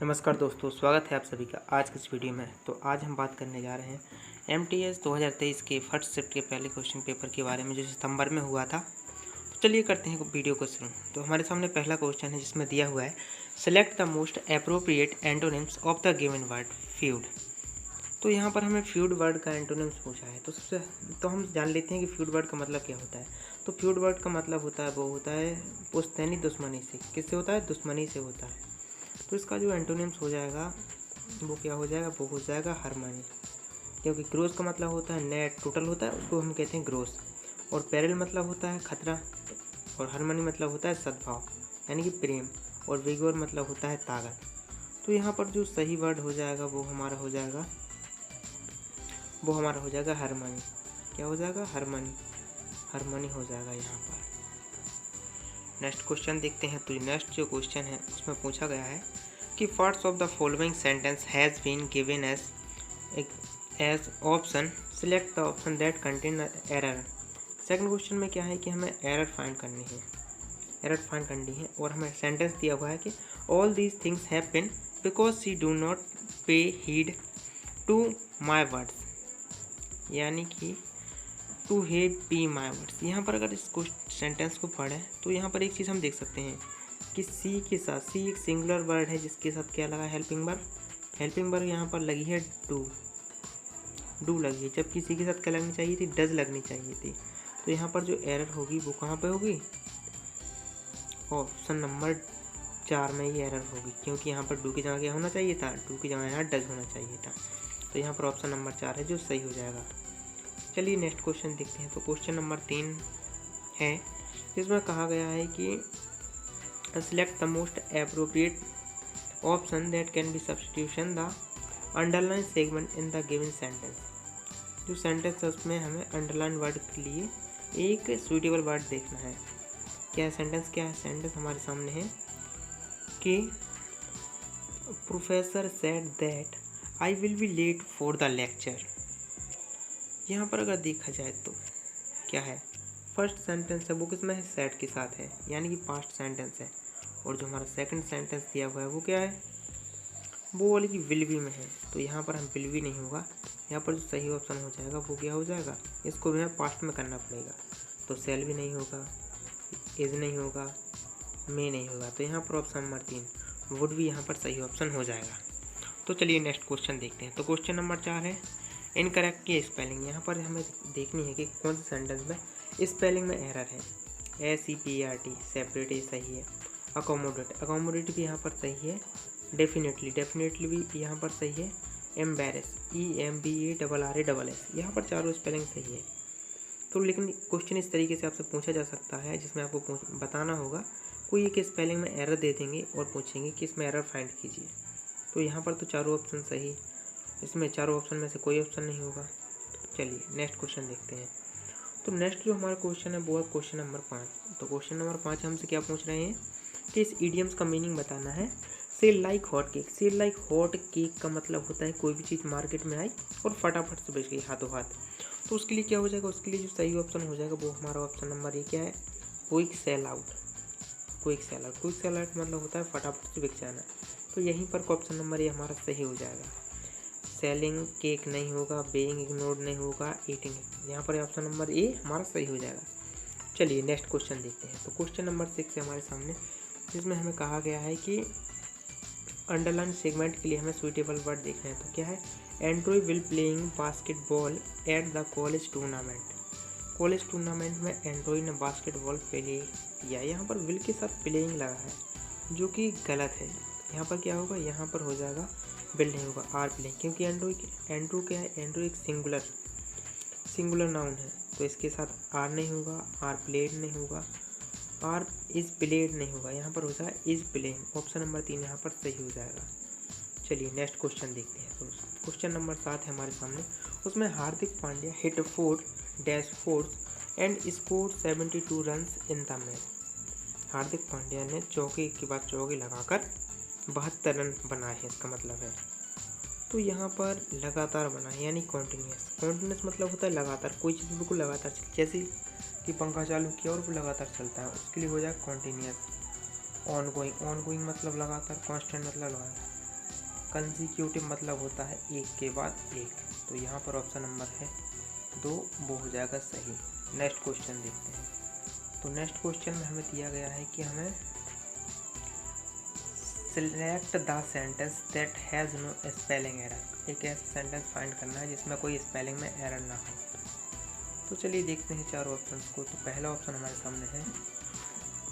नमस्कार दोस्तों, स्वागत है आप सभी का आज की इस वीडियो में। तो आज हम बात करने जा रहे हैं एमटीएस 2023 के फर्स्ट शिफ्ट के पहले क्वेश्चन पेपर के बारे में जो सितंबर में हुआ था। तो चलिए करते हैं वीडियो को शुरू। तो हमारे सामने पहला क्वेश्चन है जिसमें दिया हुआ है select the most appropriate antonyms of the given word feud. तो यहाँ पर हमें फ्यूड वर्ड का एंटोनिम्स पूछा है। तो हम जान लेते हैं कि फ्यूड वर्ड का मतलब क्या होता है। तो फ्यूड वर्ड का मतलब होता है पुश्तैनी दुश्मनी से। किससे होता है? दुश्मनी से होता है। तो इसका जो एंटोनिम्स हो जाएगा वो क्या हो जाएगा? वो हो जाएगा हार्मनी। क्योंकि ग्रोस का मतलब होता है नेट टोटल होता है, उसको हम कहते हैं ग्रोस। और पेरिल मतलब होता है खतरा। और हार्मनी मतलब होता है सद्भाव यानी कि प्रेम। और विगोर मतलब होता है ताकत। तो यहाँ पर जो सही वर्ड हो जाएगा वो हमारा हो जाएगा हार्मनी। क्या हो जाएगा? हार्मनी हो जाएगा यहाँ पर। नेक्स्ट क्वेश्चन देखते हैं। तो नेक्स्ट जो क्वेश्चन है उसमें पूछा गया है कि parts of the following sentence has been given as option, select the option that contain error. Second question में क्या है कि हमें एरर फाइंड करनी है और हमें सेंटेंस दिया हुआ है कि all these things happen because she do not pay heed to my words, यानी कि to heed pay my words. यहाँ पर अगर इस सेंटेंस को पढ़ें तो यहाँ पर एक चीज़ हम देख सकते हैं कि सी के साथ, सी एक सिंगुलर वर्ड है जिसके साथ क्या लगा? हेल्पिंग वर्ब यहाँ पर लगी है डू लगी है, जबकि सी के साथ क्या लगनी चाहिए थी? डज लगनी चाहिए थी। तो यहाँ पर जो एरर होगी वो कहाँ पे होगी? ऑप्शन नंबर 4 में ही एरर होगी, क्योंकि यहाँ पर डू की जगह क्या होना चाहिए था? डू की जगह यहाँ डज होना चाहिए था। तो यहाँ पर ऑप्शन नंबर 4 है जो सही हो जाएगा। चलिए नेक्स्ट क्वेश्चन देखते हैं। तो क्वेश्चन नंबर 3 है जिसमें कहा गया है कि select the most appropriate option that can be substitution the underline segment in the given sentence. जो सेंटेंस है उसमें हमें अंडरलाइन वर्ड के लिए एक सुइटेबल वर्ड देखना है। क्या सेंटेंस क्या है? सेंटेंस हमारे सामने है कि professor said that I will be late for the lecture. यहाँ पर अगर देखा जाए तो क्या है? फर्स्ट सेंटेंस है वो किसमें है? सेड के साथ है, यानी कि पास्ट सेंटेंस है। और जो हमारा सेकंड सेंटेंस दिया हुआ है वो क्या है? वो वाली की विल बी में है। तो यहाँ पर हम विल बी नहीं होगा, यहाँ पर जो सही ऑप्शन हो जाएगा वो क्या हो जाएगा? इसको भी हमें पास्ट में करना पड़ेगा। तो सेल भी नहीं होगा, इज नहीं होगा, मे नहीं होगा। तो यहाँ पर ऑप्शन नंबर 3 वुड भी यहाँ पर सही ऑप्शन हो जाएगा। तो चलिए नेक्स्ट क्वेश्चन देखते हैं। तो क्वेश्चन नंबर 4 है इनकरेक्ट की स्पेलिंग। यहाँ पर हमें देखनी है कि कौन से सेंटेंस में स्पेलिंग में एरर है। SEPART सेपरेट ये सही है। अकोमोडेट भी यहाँ पर सही है। डेफिनेटली भी यहाँ पर सही है। एम्बेरस EMBARRASS यहाँ पर चारों स्पेलिंग सही है। तो लेकिन क्वेश्चन इस तरीके से आपसे पूछा जा सकता है जिसमें आपको बताना होगा, कोई एक स्पेलिंग में एरर दे देंगे और पूछेंगे कि इसमें एरर फाइंड कीजिए। तो यहाँ पर तो चारों ऑप्शन सही, इसमें चारों ऑप्शन में से कोई ऑप्शन नहीं होगा। तो चलिए नेक्स्ट क्वेश्चन देखते हैं। तो नेक्स्ट जो हमारा क्वेश्चन है वो है क्वेश्चन नंबर 5। तो क्वेश्चन नंबर 5 हमसे क्या पूछ रहे हैं कि इस इडियम्स का मीनिंग बताना है। Sell like hot cake. Sell like hot cake का मतलब होता है कोई भी चीज़ मार्केट में आई और फटाफट से बेच गई हाथों हाथ। तो उसके लिए क्या हो जाएगा? उसके लिए जो सही ऑप्शन हो जाएगा वो हमारा ऑप्शन नंबर 1 क्या है? क्विक सेल आउट मतलब होता है फटाफट से बिक जाना। तो यहीं पर ऑप्शन नंबर ए हमारा सही हो जाएगा। सेलिंग केक नहीं होगा, बेइंग इग्नोर्ड नहीं होगा, ईटिंग, यहाँ पर ऑप्शन नंबर ए हमारा सही हो जाएगा। चलिए नेक्स्ट क्वेश्चन देखते हैं। तो क्वेश्चन नंबर 6 है हमारे सामने जिसमें हमें कहा गया है कि अंडरलाइन सेगमेंट के लिए हमें सुइटेबल वर्ड देखना है। तो क्या है? Andrew will playing basketball at the college tournament में एंड्रॉय ने बास्केटबॉल प्ले किया। यहाँ पर विल के साथ प्लेइंग लगा है जो कि गलत है। यहाँ पर क्या होगा? यहाँ पर हो जाएगा विल नहीं होगा, आर प्लेइंग, क्योंकि एंड्रू क्या है? एंड्रू एक सिंगुलर नाउन है। तो इसके साथ आर नहीं होगा, आर प्लेड नहीं होगा, आर इज प्लेड नहीं होगा। यहाँ पर हो जाएगा इज प्लेइंग। ऑप्शन नंबर 3 यहाँ पर सही हो जाएगा। चलिए नेक्स्ट क्वेश्चन देखते हैं। तो क्वेश्चन नंबर 7 है हमारे सामने, उसमें Hardik Pandya hit 4-4 and score 72 runs in the match. Hardik Pandya ने चौके के बाद चौके लगाकर 72 रन बनाए हैं, इसका मतलब है। तो यहाँ पर लगातार बना है यानी कॉन्टिन्यूस मतलब होता है लगातार, कोई चीज़ बिल्कुल लगातार चलती, जैसे कि पंखा चालू किया और वो लगातार चलता है, उसके लिए हो जाएगा कॉन्टिन्यूस। ऑनगोइंग मतलब लगातार, कांस्टेंट मतलब लगातार। कंसेक्यूटिव मतलब होता है एक के बाद एक, तो यहाँ पर ऑप्शन नंबर है 2, वो हो जाएगा सही। नेक्स्ट क्वेश्चन देखते हैं। तो नेक्स्ट क्वेश्चन में हमें दिया गया है कि हमें select the sentence that has no spelling error, एक ऐसा सेंटेंस फाइंड करना है जिसमें कोई स्पेलिंग में एरर ना हो। तो चलिए देखते हैं चारों ऑप्शंस को। तो पहला ऑप्शन हमारे सामने है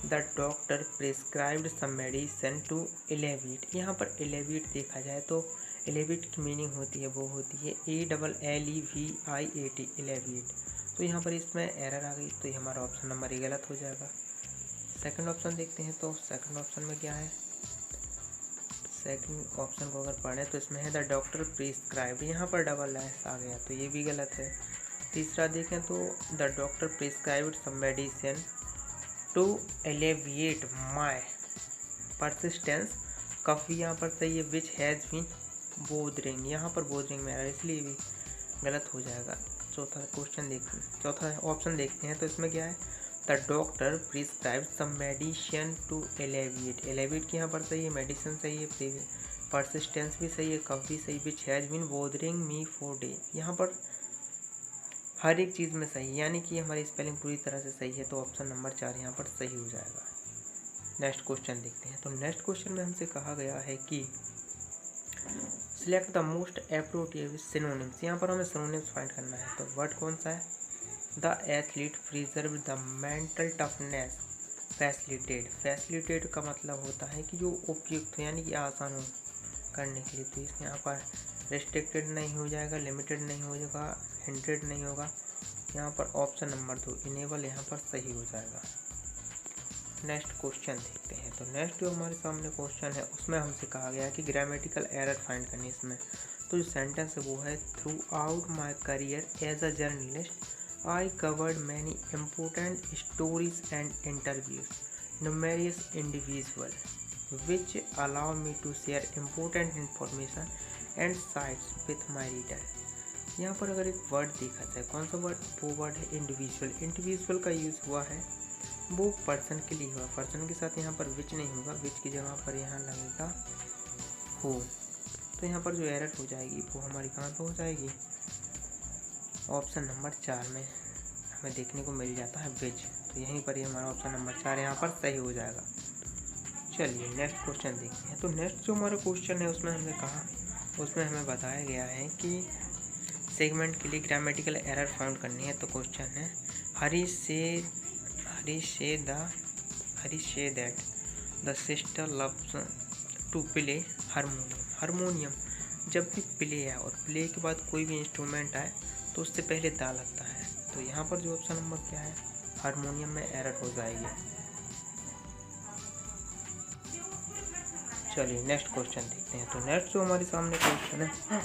the doctor prescribed some medicine to alleviate. यहाँ पर एलेविएट देखा जाए तो एलेविएट की मीनिंग होती है वो होती है ALLEVIAT, एलेविएट। तो यहाँ पर इसमें एरर आ गई, तो ये हमारा ऑप्शन नंबर 1 गलत हो जाएगा। सेकंड ऑप्शन देखते हैं। तो सेकंड ऑप्शन में क्या है, सेकंड ऑप्शन को अगर पढ़ें तो इसमें है द डॉक्टर प्रिस्क्राइब्ड, यहाँ पर डबल एस आ गया तो ये भी गलत है। तीसरा देखें तो the doctor prescribed some medicine to alleviate my persistence cough, यहाँ पर सही है। विच हैज़ बीन बोदरिंग, यहाँ पर बोदरिंग में आ रहा है इसलिए भी गलत हो जाएगा। चौथा ऑप्शन देखते हैं। तो इसमें क्या है the doctor prescribe some medicine to alleviate, alleviate की यहाँ पर सही है, मेडिसिन सही है, परसिस्टेंस भी सही है, कफ भी सही। Which has been bothering me for day, यहाँ पर हर एक चीज़ में सही, यानी कि हमारी स्पेलिंग पूरी तरह से सही है, तो ऑप्शन नंबर 4 यहाँ पर सही हो जाएगा। नेक्स्ट क्वेश्चन देखते हैं। तो नेक्स्ट क्वेश्चन में हमसे कहा गया है कि select the most appropriate synonyms, यहाँ पर हमें सिनोनिम्स फाइंड करना है। तो वर्ड कौन सा है, the athlete preserve the mental toughness facilitate, facilitate का मतलब होता है कि जो उपयुक्त हो यानी कि आसान हो करने के लिए, तो इसमें यहाँ पर रेस्ट्रिक्टेड नहीं हो जाएगा, लिमिटेड नहीं हो जाएगा, हिंड्रेड नहीं होगा, यहाँ पर ऑप्शन नंबर 2 इनेबल यहाँ पर सही हो जाएगा। नेक्स्ट क्वेश्चन देखते हैं। तो नेक्स्ट जो हमारे सामने क्वेश्चन है उसमें हमसे कहा गया है कि ग्रामेटिकल एरर फाइंड करनी है इसमें। तो जो सेंटेंस है वो है throughout my career as a journalist I covered many important stories and interviews numerous individual which allow me to share important information and sites with my reader। यहाँ पर अगर एक वर्ड देखा जाए, कौन सा वर्ड, वो वर्ड है इंडिविजुअल। इंडिविजुअल का यूज़ हुआ है वो पर्सन के लिए हुआ, पर्सन के साथ यहाँ पर विच नहीं होगा, विच की जगह पर यहाँ लगेगा हो। तो यहाँ पर जो एरर हो जाएगी वो हमारी कहाँ पर हो जाएगी, ऑप्शन नंबर 4 में हमें देखने को मिल जाता है विच, तो यहीं पर ही हमारा ऑप्शन नंबर 4 यहाँ पर सही हो जाएगा। चलिए नेक्स्ट क्वेश्चन देखते हैं। तो नेक्स्ट जो हमारा क्वेश्चन है उसमें हमने कहा, उसमें हमें बताया गया है कि सेगमेंट के लिए ग्रामेटिकल एरर फाउंड करनी है। तो क्वेश्चन है हरीश से that the sister loves to play harmonium. Harmonium जब भी प्ले है और प्ले के बाद कोई भी इंस्ट्रूमेंट आए तो उससे पहले दा लगता है, तो यहाँ पर जो ऑप्शन नंबर क्या है, हारमोनियम में एरर हो जाएगी। चलिए नेक्स्ट क्वेश्चन देखते हैं। तो नेक्स्ट जो हमारे सामने क्वेश्चन है,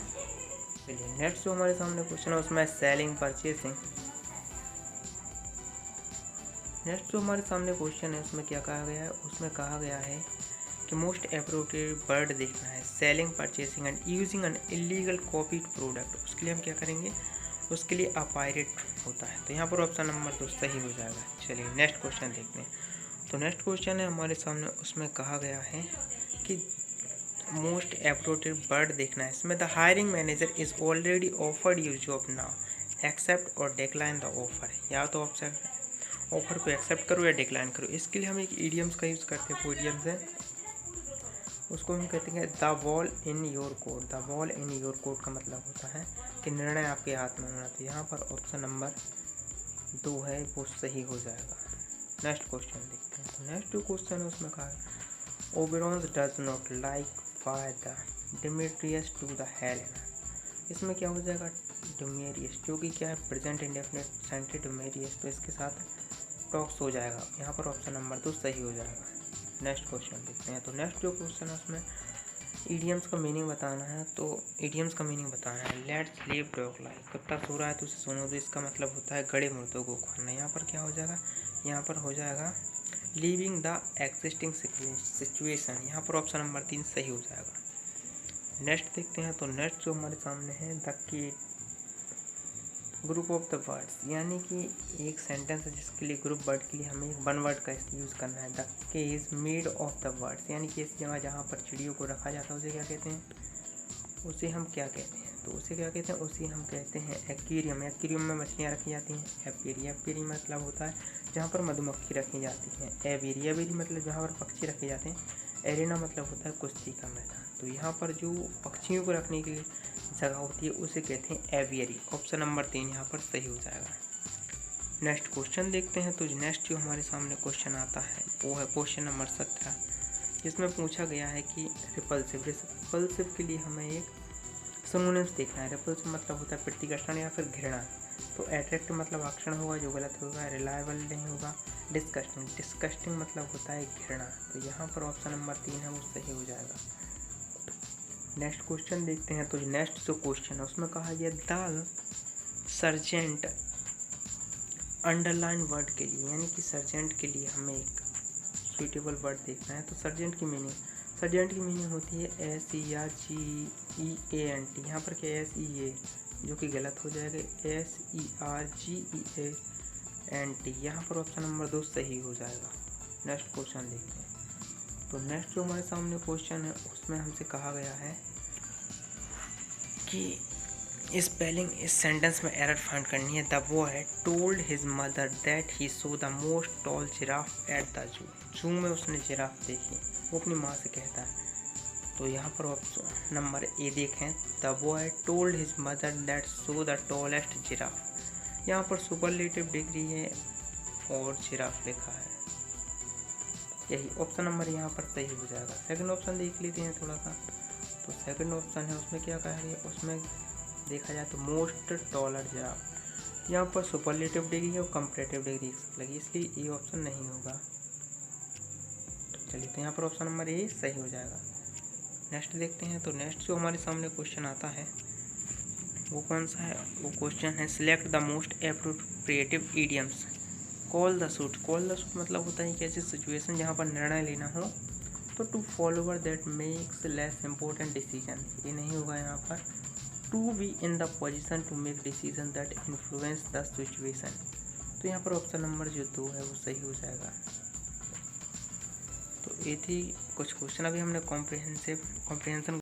चलिए नेक्स्ट जो हमारे सामने क्वेश्चन है उसमें सेलिंग परचेसिंग। नेक्स्ट जो हमारे सामने क्वेश्चन है उसमें क्या कहा गया है, उसमें कहा गया है कि मोस्ट एप्रोप्रिएट वर्ड देखना है selling purchasing and using an illegal copied product. उसके लिए हम क्या करेंगे, उसके लिए अपायरेट होता है, तो यहाँ पर ऑप्शन नंबर 2 सही हो जाएगा। चलिए नेक्स्ट क्वेश्चन देखते हैं। तो नेक्स्ट क्वेश्चन है हमारे सामने, उसमें कहा गया है कि मोस्ट एप्रोप्रिएट वर्ड देखना है इसमें the hiring manager is already offered you job now accept or decline the offer. या तो ऑप्शन ऑफर को एक्सेप्ट करो या डिक्लाइन करो। इसके लिए हम एक ईडियम्स का यूज़ करते हैं, वो ईडियम्स है उसको हम कहते हैं the ball in your court. The ball in your court का मतलब होता है कि निर्णय आपके हाथ में होना। तो यहाँ पर ऑप्शन नंबर 2 है वो सही हो जाएगा। नेक्स्ट क्वेश्चन देखते हैं। तो नेक्स्ट जो क्वेश्चन है उसमें कहा है Oberon's does not like by the Demetrius to the Helena. इसमें क्या हो जाएगा, डिमेरियस, जो कि क्या है प्रेजेंट इंडेफिनिट सेंटेड डिमेरियस, तो इसके साथ टॉक्स हो जाएगा। यहाँ पर ऑप्शन नंबर 2 सही हो जाएगा। नेक्स्ट क्वेश्चन देखते हैं। तो नेक्स्ट जो क्वेश्चन है उसमें ईडियम्स का मीनिंग बताना है। तो ईडियम्स का मीनिंग बताना है लेट स्लीप डॉग लाइक, कुत्ता सो रहा है तो उसे सोने दो, इसका मतलब होता है गड़े मुर्दों को खाना। यहाँ पर क्या हो जाएगा, यहाँ पर हो जाएगा लीविंग द एग्जिस्टिंग सिचुएशन। यहाँ पर ऑप्शन नंबर 3 सही हो जाएगा। नेक्स्ट देखते हैं। तो नेक्स्ट जो हमारे सामने है the key group of the words, यानी कि एक सेंटेंस है जिसके लिए ग्रुप वर्ड के लिए हमें वन वर्ड का यूज़ करना है। द के is made of the words, यानी कि इस जगह जहाँ पर चिड़ियों को रखा जाता है उसे क्या कहते हैं, उसे हम क्या कहते हैं? तो उसे क्या कहते हैं? उसे हम कहते हैं एक्वेरियम। एक्वेरियम में मछलियाँ रखी जाती हैं। एपियरी, एपियरी मतलब होता है जहाँ पर मधुमक्खी रखी जाती हैं। एवियरी, एवियरी मतलब जहाँ पर पक्षी रखे जाते हैं। एरेना मतलब होता है कुश्ती का मैदान। तो यहाँ पर जो पक्षियों को रखने के लिए जगह होती है उसे कहते हैं एवियरी। ऑप्शन नंबर 3 यहाँ पर सही हो जाएगा। नेक्स्ट क्वेश्चन देखते हैं। तो नेक्स्ट जो हमारे सामने क्वेश्चन आता है वो है क्वेश्चन नंबर 17, जिसमें पूछा गया है कि रिपल्सिव के लिए हमें एक सिनोनिम्स देखना है। रिपल्सिव मतलब होता है प्रतिकर्षण या फिर घृणा। तो अट्रैक्टिव मतलब आकर्षण होगा, जो गलत होगा। रिलायबल नहीं होगा। डिस्कस्टिंग मतलब होता है घृणा। तो यहाँ पर ऑप्शन नंबर 3 है वो सही हो जाएगा। नेक्स्ट क्वेश्चन देखते हैं। तो नेक्स्ट जो क्वेश्चन है उसमें कहा गया द सर्जेंट अंडरलाइन वर्ड के लिए, यानी कि सर्जेंट के लिए हमें एक सुइटेबल वर्ड देखना है। तो सर्जेंट की मीनिंग होती है SERGEANT। यहाँ पर क्या SEA जो कि गलत हो जाएगा। SERGEANT, यहाँ पर ऑप्शन नंबर 2 सही हो जाएगा। नेक्स्ट क्वेश्चन देखते हैं। तो नेक्स्ट जो हमारे सामने क्वेश्चन है उसमें हमसे कहा गया है कि स्पेलिंग इस सेंटेंस में एरर फाइंड करनी है। The boy told his mother that he saw the most tall giraffe at the zoo में उसने जिराफ देखी, वो अपनी माँ से कहता है। तो यहाँ पर ऑप्शन नंबर ए देखें। The boy told his mother that so the tallest giraffe, यहाँ पर सुपरलेटिव डिग्री है और जिराफ लिखा है। यही ऑप्शन नंबर यहाँ पर सही हो जाएगा। सेकंड ऑप्शन देख लेते हैं थोड़ा सा। तो सेकंड ऑप्शन है उसमें क्या कहा गया, उसमें देखा जाए तो मोस्ट टॉलर जिराफ, यहाँ पर सुपरलेटिव डिग्री है और कंपैरेटिव डिग्री लगी, इसलिए ये ऑप्शन नहीं होगा। चलिए, तो यहाँ पर ऑप्शन नंबर ए सही हो जाएगा। नेक्स्ट देखते हैं। तो नेक्स्ट जो हमारे सामने क्वेश्चन आता है वो कौन सा है? वो क्वेश्चन है select the most appropriative idioms. Call the suit मतलब होता है कि ऐसी सिचुएशन जहाँ पर निर्णय लेना हो। तो to follower that makes less important decision, ये नहीं होगा यहाँ पर। To be in the position to make decision that influence the situation, तो यहाँ पर ऑप्शन नंबर जो 2 है वो सही हो जाएगा। तो ये थी कुछ क्वेश्चन। अभी हमने कॉम्प्रिहेंशन